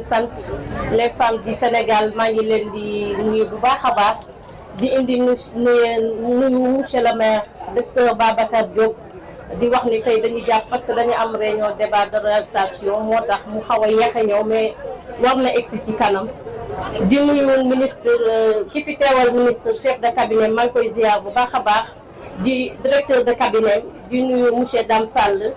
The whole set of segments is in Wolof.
sant les femmes du Sénégal maa ngi leen di nuyu bu baax a baax di indi nuyu monsieur le maire docteur Babacar Diop di wax ni tey dañu jàpp parce que dañu am réunion débat d'orientation moo tax mu xaw a yéex a ñëw mais war na egsi ci kanam di nuyu ministre ki fi teewal ministre chef de cabinet maa ngi koy ziar bu baax a baax di directeur de cabinet di nuyu monsieur Dame Sall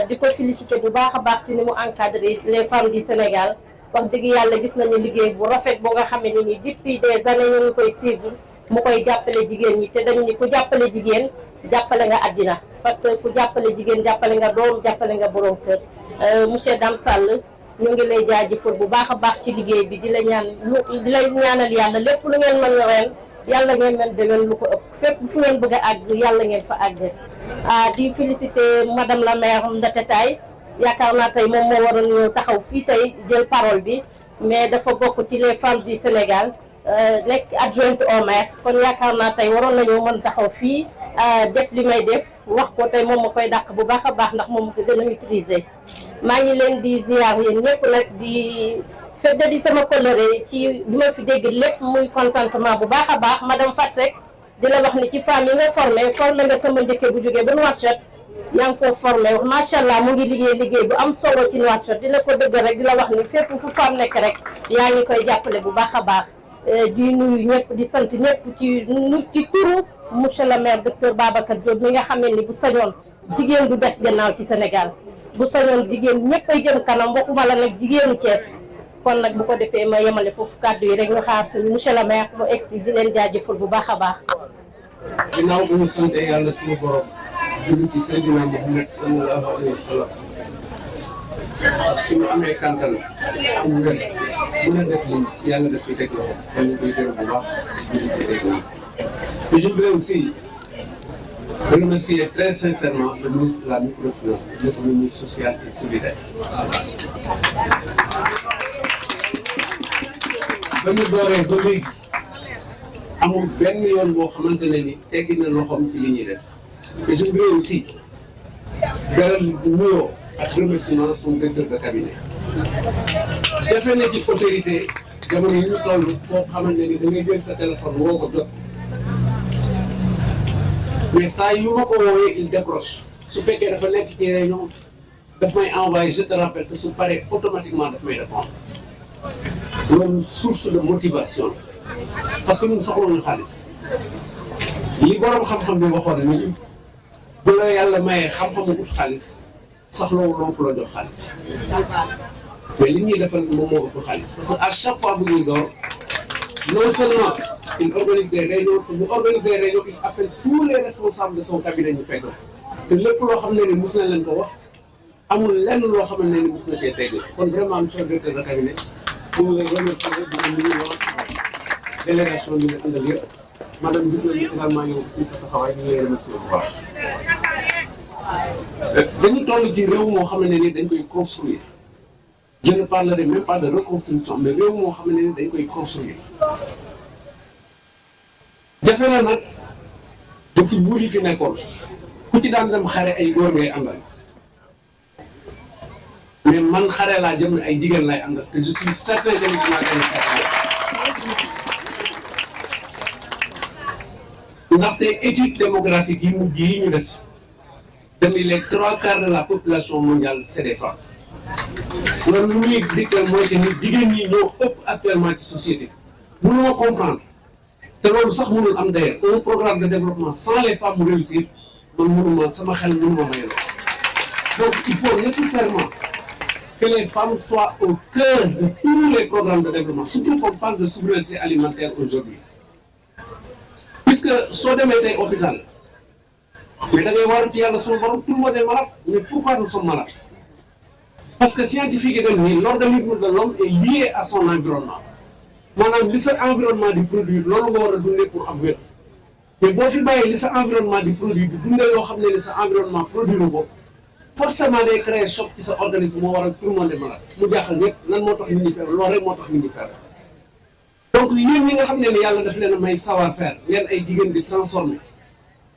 di ko féliciter bu baax a baax ci ni mu encadrer les femmes du Sénégal wax dëgg yàlla gis nañu liggéey bu rafet boo nga xam ne ni depuis des années ñu ngi koy suivre mu koy jàppale jigéen ñi te dañu ni ku jàppale jigéen jàppale nga àddina parce que ku jàppale jigéen jàppale nga doom jàppale nga borom kër monsieur Dame Sall ñu ngi lay jaajëfal bu baax a baax ci liggéey bi di la ñaanal yàlla lépp lu ngeen mën ren yàlla ngeen mën déwén lu ko ëpp fépp fu ngeen bëgg a àgg yàlla ngeen fa àgg di féliciter madame la maire Ndate Taye yaakaar naa tey moom moo waroon ñëw taxaw fii tey jël parole bi mais dafa bokk ci les femmes du Sénégal nekk adjointe au maire kon yaakaar naa tey waroon nañoo mën taxaw fii def li may def wax ko tey moom ma koy dàq bu baax a baax ndax moom ko gën a maîtriser maa ngi leen di ziar yéen ñëpp nag di fedda di sama coloré ci bi ma fi dégg lépp muy contentement bu baax a baax madame Fatou Seck di la wax ni ci femme yi nga formé nga sama njëkke bu jógee ba Nouakchott yaa ngi ko formé wax macha allah mu ngi liggéey bu am solo ci Nouakchott di la ko dëgg rek di la wax ni fépp fu femme nekk rek yaa ngi koy jàppale bu baax a baax di nuyu ñëpp di sant ñëpp ci turu monsieur le maire docteur Babacar Diop mi nga xam ne ni bu sañoon jigéen du des gannaaw ci Sénégal bu sañoon jigéen ñëpp ay jëm kanam waxuma la nag jigéenu Thiès kon nag bu ko defee ma yemale foofu kàddu yi rek ñu xaar suñu monsieur le maire mu egsi di leen jaajëfal bu baax a baax. ginnaaw bu ñu sant yàlla suñu borom julli ci Seydina Muhammad sallallahu alayhi wa sallam ak suñu amee kantan am wér bu na def li yàlla def ci teg loxo kon ñu koy gërëm bu baax julli ci Seydina. Mais je voudrais aussi remercier très sincèrement le ministre de la microfinance, de l'économie sociale et solidaire. ba ñu dooree ba léegi amul benn yoon boo xamante ne ni teggi na loxoom ci li ñuy def. Et je voudrais aussi beral nuyoo ak remerciement son directeur de cabinet. defe na ci autorité jamono yi ñu toll boo xamante ne ni da ngay jël sa téléphone woo ko jot. mais saa yu ma ko woowee il décroche su fekkee dafa nekk ci réunion daf may envoyé je te rappelle que su paree automatiquement daf may répondre loolu source de motivation parce que ñun soxlawuñu xaalis li borom xam-xam bi waxoon ni bu la yàlla mayee xam-xamu ut xaalis soxlawuloo ku la jox xaalis mais li ñuy defal moom moo ëpp xaalis parce que à chaque fois bu ñuy door non seulement il organise des réunions, il appelle tous les responsables de son cabinet ñu fekk te lépp loo xam ne ni mus na leen ko wax amul lenn loo xam ne ni mus na cee tegg kon vraiment monsieur le directeur de cabinet pour les remercier di leen nuyu wax délégation bi nga àndal yëpp madame gis nañu également ñëw ci sa taxawaay ñu ngi lay remercier bu baax. dañu toll ci réew moo xam ne ni dañ koy construire je ne parlerai même pas de reconstruction mais réew moo xam ne ni dañ koy construire. defe na nag depuis buur yi fi nekkoon ku ci daan dem xare ay góor ngay àndal mais man xare laa jëm ne ay jigéen lay àndal te je suis certain que dinaa gën a ndaxte étude démographique yi mujj yi ñu def demi les 3/4 de la population mondiale c'est des femmes loolu lu muy dikkal mooy que ni jigéen ñi ñoo ëpp actuellement ci société mënuma comprendre te loolu sax mënul am d'ailleurs un programme de développement sans les femmes mu réussir man mënuma sama xel mënuma may la donc il faut nécessairement que les femmes soient au cœur de tous les programmes de développement surtout qu'on parle de souveraineté alimentaire aujourd'hui puisque soo demee tey hôpital mais da ngay waru ci yàlla suñu borom tout le monde est malade mais pourquoi nous sommes malades parce que scientifique yi dañ ni l'organisme de l'homme est lié à son environnement maanaam li sa environnement di produire loolu nga war a dundee pour am wér mais boo fi bàyyee li sa environnement di produire di dundee loo xam ne ni sa environnement produire ko forcément day créer choc ci sa organisme moo waral tout le monde est malade mu jaaxal ñëpp lan moo tax nit ñi feebar loolu rek moo tax nit ñi feebar donc yéen ñi nga xam ne ni yàlla daf leen a may savoir faire ngeen ay jigéen di transformer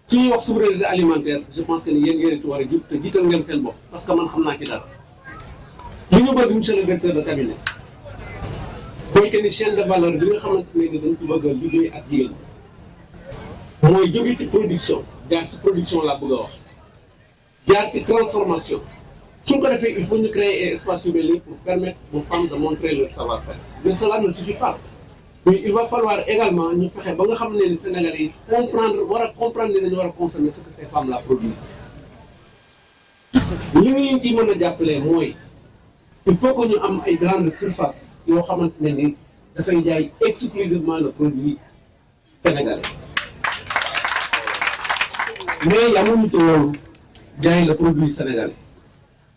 su ñuy wax souveraineté alimentaire je pense que ni yéen ngeen ci war a jub te jiital ngeen seen bopp parce que man xam naa ci dara li ñu bëgg monsieur le directeur de cabinet mooy que ni chaîne de valeur bi nga xamante ne dañ ko bëgg a liggéey ak jigéen mooy jóge ci production jaar ci production laa bëgg a wax jaar ci transformation su ko defee il faut ñu créer un espace humain pour permettre aux femmes de montrer leur savoir-faire mais cela ne suffit pas mais il va falloir également ñu fexe ba nga xam ne ni Sénégalais yi comprendre ne dañu war a consommer ce que ces femmes là produisent li ñu ci mën a jàppalee mooy il faut que ñu am ay grandes surfaces yoo xamante ne ni dafay jaay exclusivement le produit sénégalais mais yamuñu ci loolu jaay le produit sénégalais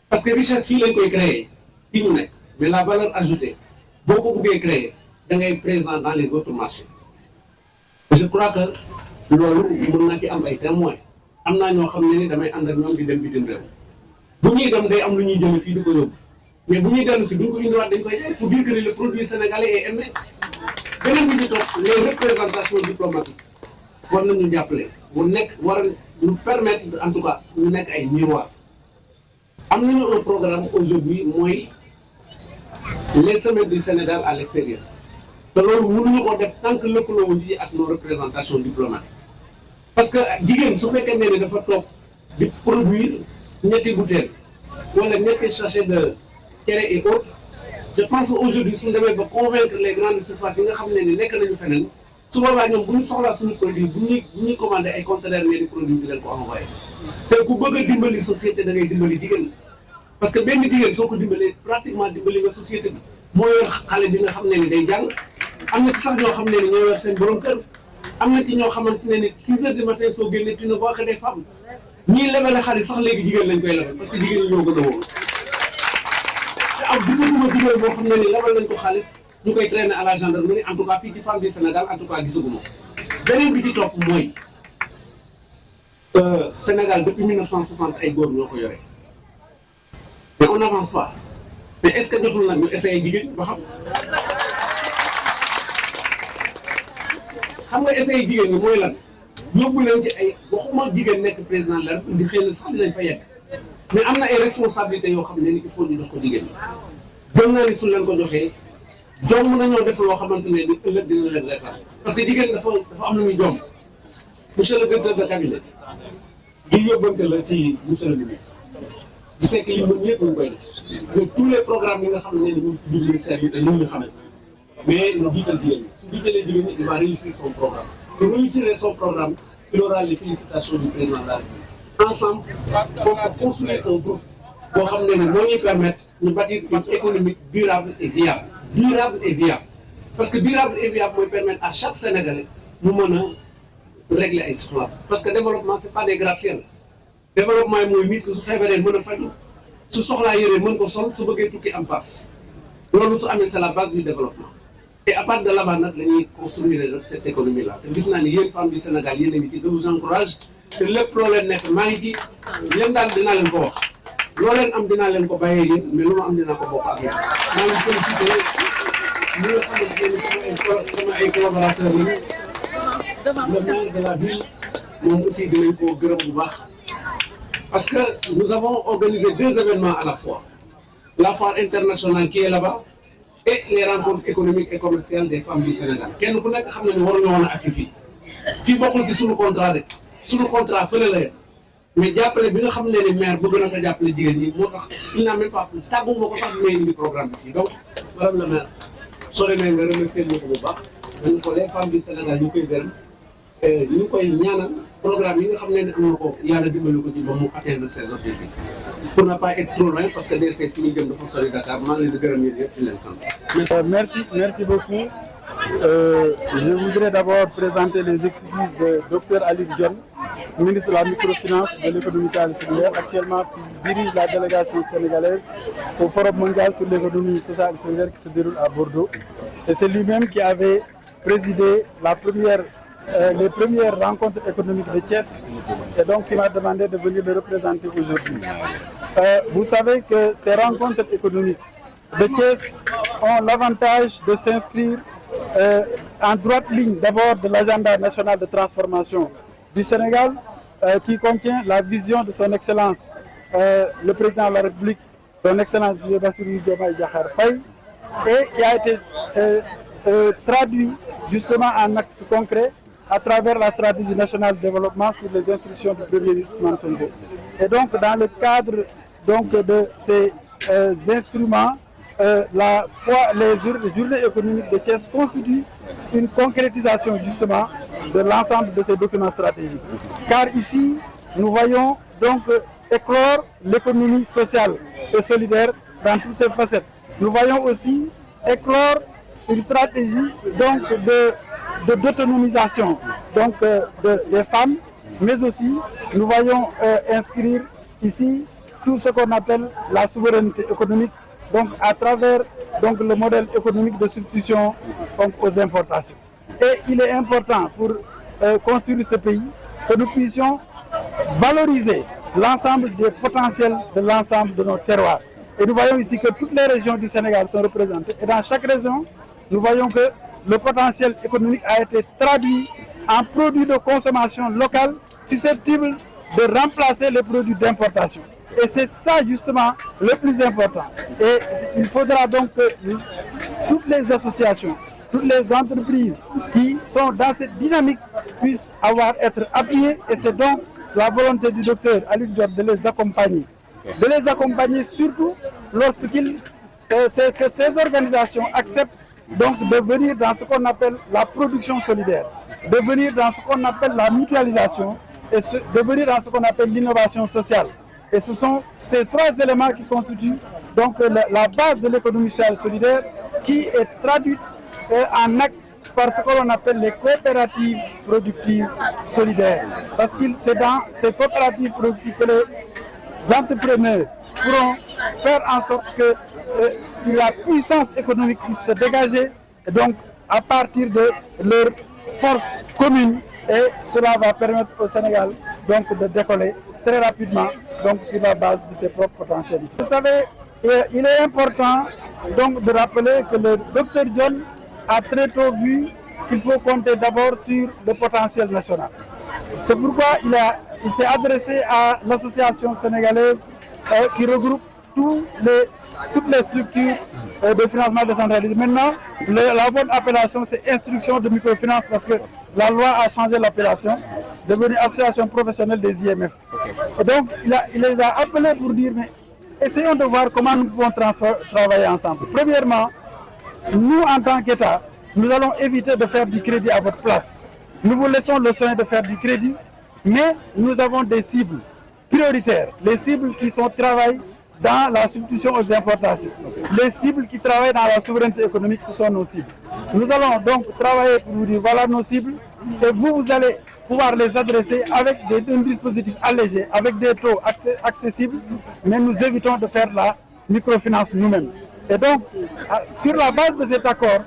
parce que richesse fii lañ koy créer fii ñu nekk mais la valeur ajoutée boo ko buggee créer da ngay présent dans les autres marchés je crois que loolu mën naa ci am ay témoins am naa ñoo xam ne ni damay ànd ak ñoom di dem bitim réew bu ñuy dem day am lu ñuy jëlee fii di ko yóbbu mais bu ñuy dellu si duñ ko indiwaat dañ koy jaay pour dire que le produit sénégalais est aimé beneen bi ñu toog les représentations diplomatiques war nañu jàppale mu nekk war ñu permettre en tout cas ñu nekk ay miroir am nañu un programme aujourd'hui mooy les semaines du Sénégal à l'extérieur te loolu mënuñu ko def tant que lëkkaloo wuñ ci ak nos représentations diplomatiques parce que jigéen su fekkee ne dafa toog di produire ñetti bouteille wala ñetti sachet de cere et autres je pense que aujourd'hui suñu demee ba convaincre les grandes surfaces yi nga xam ne ni nekk nañu feneen su boobaa ñoom bu ñu soxlaa suñu produit bu ñuy commandé ay conteneurs ne di produit bi leen ko envoyé te ku bëgg a dimbali société da ngay dimbali jigéen parce que benn jigéen soo ko dimbalee pratiquement dimbali nga société bi moo yor xale bi nga xam ne ni day jàng am na ci sax ñoo xam ne ni ñoo yor seen borom kër am na ci ñoo xamante ne ni 6 heures du matin soo génnee tu ne vois que des femmes ñii lebale xaalis sax léegi jigéen lañ koy lebal parce que jigéen ñi ñoo gën a wóor te am gisaguma jigéen boo xam ne ni lebal nañ ko xaalis ñu koy traîner à la gendarmerie en tout cas fii ci femme du Sénégal en tout cas gisaguma beneen bi ci topp mooy Sénégal depuis 1960 ay góor ñoo ko yore mais on n'avance pas mais est-ce que jotul nag ñu essayer jigéen ba xam nga essayer jigéen ñi mooy lan yóbbu leen ci ay waxuma jigéen nekk président la di xëy na sax dinañ fa yegg mais am na ay responsabilités yoo xam ne ni il faut ñu jox ko jigéen ñi gëm naa ni su leen ko joxee jom nañoo def loo xamante ne ni ëllëg dina leen reetaan parce que jigéen dafa am lu muy jom monsieur le directeur de cabinet gi yóbbante la ci monsieur le ministre di sekk li mën yëpp ñu koy def avec tous les programmes yi nga xam ne ni ñu ci biir ministère bi te ñu ngi xam mais ñu jiital jigéen ñi su jiitalee jigéen ñi il va réussir son programme pour réussir son programme il aura les félicitations du président de la République ensemble on va construire un groupe boo xam ne ni moo ñuy permettre ñu bâtir une économie durable et viable parce que durable et viable mooy permettre à chaque Sénégalais mu mën a régler ay soxla parce que développement c'est pas des gratte-ciel développement yi mooy nit que su feebaree mën a faju su soxlaa yére mën ko sol su bëggee tukki am passe loolu su amee c'est la base du développement et à part de là-bas nag la ñuy construire cette économie là te gis naa ni yéen femmes du Sénégal yéen a ngi ci je vous encourage te lépp loo leen nekk maa ngi ci leen daal dinaa leen ko wax loo leen am dinaa leen ko bàyyee yéen mais lu ma am dinaa ko bokk ak yéen maa ngi félicité ñi nga xamante ne sama ay collaborateurs lañu le maire de la ville moom aussi dinañ ko gërëm bu baax parce que nous avons organisé 2 événements à la fois la foire internationale qui est là-bas et les rencontres économiques et commerciales des femmes du Sénégal kenn ku nekk xam na ni waruñu woon a agsi fii bokkul ci suñu contrat de suñu contrat fële la mais jàppale bi nga xam ne ni maire bëgg na ko jàppale jigéen ñi moo tax il n'a même pas sàggu ma ko sax may indi programme bi fii donc madame la maire soo demee nga remercier ñu ko bu baax dañu ko les femmes du Sénégal ñu koy gërëm ñu koy ñaanal programme yi nga xam ne ni am na ko yàlla dimbali ko ci ba mu atteindre ses objectifs pour ne pas être trop loin parce que DSC fi ñu jëm dafa sori Dakar maa ngi leen di gërëm yéen yëpp di leen sant. Merci beaucoup. Je voudrais d'abord présenter les excuses de Dr Alioune Dione, ministre de la microfinance et de l'économie sociale et solidaire, actuellement qui dirige la délégation sénégalaise au Forum mondial sur l'économie sociale et solidaire qui se déroule à Bordeaux. Et c'est lui-même qui avait présidé les premières rencontres économiques de Thiès et donc il m'a demandé de venir le représenter aujourd'hui. Vous savez que ces rencontres économiques de Thiès ont l'avantage de s'inscrire en droite ligne d'abord de l'agenda national de transformation du Sénégal qui contient la vision de son excellence le président de la République, son excellence M. Bassirou Diomaye Diakhar Faye, et qui a été traduit justement en actes concrets à travers la stratégie nationale de développement sur les instructions du Premier ministre Ousmane Sonko. Et donc, dans le cadre donc, de ces instruments, les journées économiques de Thiès constituent une concrétisation justement de l'ensemble de ces documents stratégiques. Car ici, nous voyons donc éclore l'économie sociale et solidaire dans toutes ses facettes. Nous voyons aussi éclore une stratégie donc d'autonomisation donc des femmes, mais aussi nous voyons inscrire ici tout ce qu'on appelle la souveraineté économique, donc à travers donc le modèle économique de substitution donc, aux importations. Et il est important pour construire ce pays que nous puissions valoriser l'ensemble des potentiels de l'ensemble de nos terroirs. Et nous voyons ici que toutes les régions du Sénégal sont représentées. Et dans chaque région, nous voyons que le potentiel économique a été traduit en produits de consommation locale susceptibles de remplacer les produits d'importation. Et c'est ça justement le plus important. Et il faudra donc que toutes les associations, toutes les entreprises qui sont dans cette dynamique puissent être appuyées. Et c'est donc la volonté du docteur Alioune Diop de les accompagner. De les accompagner surtout c'est que ces organisations acceptent donc de venir dans ce qu'on appelle la production solidaire, de venir dans ce qu'on appelle la mutualisation et de venir dans ce qu'on appelle l'innovation sociale. Et ce sont ces trois éléments qui constituent donc la base de l'économie sociale solidaire qui est traduite en acte par ce que l'on appelle les coopératives productives solidaires. Parce que c'est dans ces coopératives productives que les entrepreneurs pourront faire en sorte que la puissance économique puisse se dégager, et donc à partir de leur force commune, et cela va permettre au Sénégal donc de décoller très rapidement donc sur la base de ses propres potentialités. Vous savez, il est important donc de rappeler que le docteur John a très tôt vu qu'il faut compter d'abord sur le potentiel national. C'est pourquoi il s'est adressé à l'association sénégalaise qui regroupe toutes les structures de financement décentralisé. Maintenant, la bonne appellation, c'est instruction de microfinance parce que la loi a changé l'appellation, devenue association professionnelle des IMF. Et donc, il les a appelés pour dire, mais essayons de voir comment nous pouvons travailler ensemble. Premièrement, nous, en tant qu'État, nous allons éviter de faire du crédit à votre place. Nous vous laissons le soin de faire du crédit, mais nous avons des cibles prioritaires. Les cibles qui travaillent dans la substitution aux importations. Les cibles qui travaillent dans la souveraineté économique, ce sont nos cibles. Nous allons donc travailler pour vous dire, voilà nos cibles, et vous allez pouvoir les adresser avec un dispositif allégé, avec des taux accessibles, mais nous évitons de faire la microfinance nous-mêmes. Et donc, sur la base de cet accord,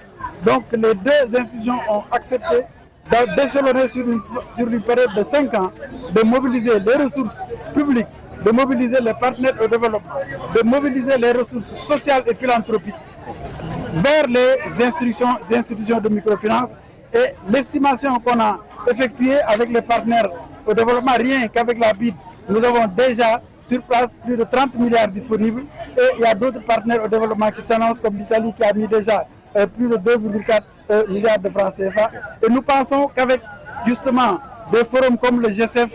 donc les deux institutions ont accepté d'échelonner sur une période de 5 ans, de mobiliser les ressources publiques, de mobiliser les partenaires au développement, de mobiliser les ressources sociales et philanthropiques vers les institutions de microfinance. Et l'estimation qu'on a effectuée avec les partenaires au développement, rien qu'avec la BID, nous avons déjà sur place plus de 30 milliards disponibles. Et il y a d'autres partenaires au développement qui s'annoncent, comme l'Italie qui a mis déjà plus de 2,4 milliards de francs CFA. Et nous pensons qu'avec justement des forums comme le G7,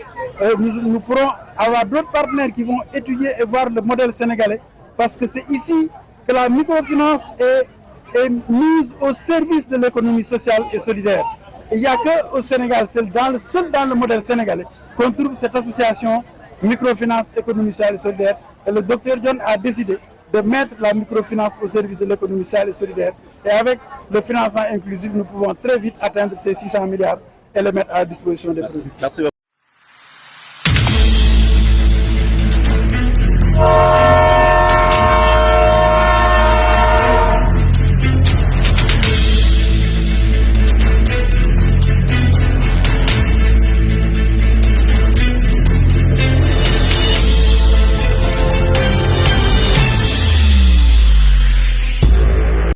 nous pourrons avoir d'autres partenaires qui vont étudier et voir le modèle sénégalais, parce que c'est ici que la microfinance est mise au service de l'économie sociale et solidaire. Et il n'y a qu'au Sénégal, seul dans le modèle sénégalais, qu'on trouve cette association microfinance, économie sociale et solidaire. Et le docteur John a décidé de mettre la microfinance au service de l'économie sociale et solidaire. Et avec le financement inclusif, nous pouvons très vite atteindre ces 600 milliards et les mettre à disposition des producteurs.